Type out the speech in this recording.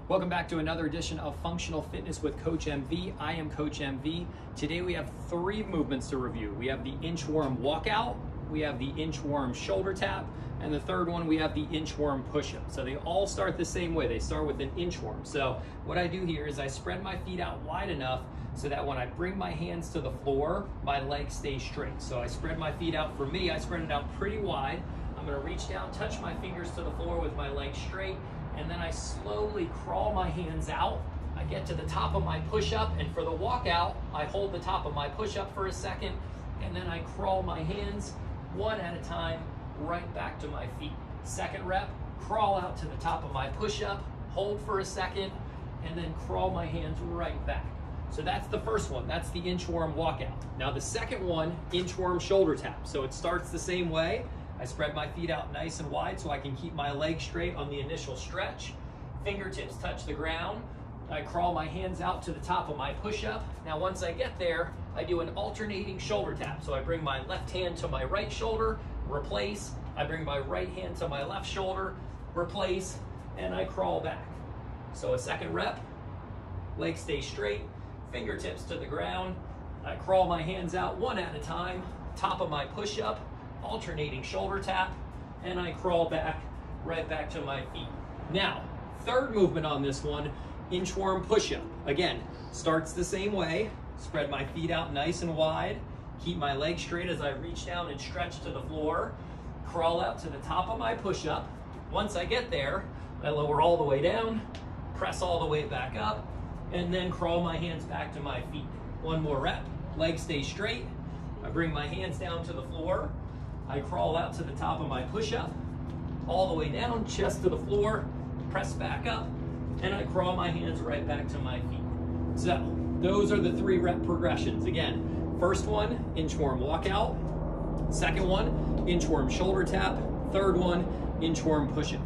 Welcome back to another edition of Functional Fitness with Coach MV. I am Coach MV. Today we have 3 movements to review. We have the inchworm walkout, we have the inchworm shoulder tap, and the third one we have the inchworm push-up. So they all start the same way. They start with an inchworm. So what I do here is I spread my feet out wide enough so that when I bring my hands to the floor, my legs stay straight. So I spread my feet out. For me, I spread it out pretty wide. I'm gonna reach down, touch my fingers to the floor with my legs straight, and then I slowly crawl my hands out. I get to the top of my push-up, and for the walkout, I hold the top of my push-up for a second, and then I crawl my hands one at a time right back to my feet. Second rep, crawl out to the top of my push-up, hold for a second, and then crawl my hands right back. So that's the first one, that's the inchworm walkout. Now the second one, inchworm shoulder tap. So it starts the same way. I spread my feet out nice and wide so I can keep my legs straight on the initial stretch. Fingertips touch the ground. I crawl my hands out to the top of my push-up. Now once I get there, I do an alternating shoulder tap. So I bring my left hand to my right shoulder, replace. I bring my right hand to my left shoulder, replace, and I crawl back. So a second rep, legs stay straight, fingertips to the ground. I crawl my hands out one at a time, top of my push-up, alternating shoulder tap, and I crawl back, right back to my feet. Now, third movement on this one, inchworm push-up. Again, starts the same way. Spread my feet out nice and wide, keep my legs straight as I reach down and stretch to the floor, crawl out to the top of my push-up. Once I get there, I lower all the way down, press all the way back up, and then crawl my hands back to my feet. One more rep, legs stay straight. I bring my hands down to the floor. I crawl out to the top of my push-up, all the way down, chest to the floor, press back up, and I crawl my hands right back to my feet. So those are the 3 rep progressions. Again, first one, inchworm walkout. Second one, inchworm shoulder tap. Third one, inchworm push-up.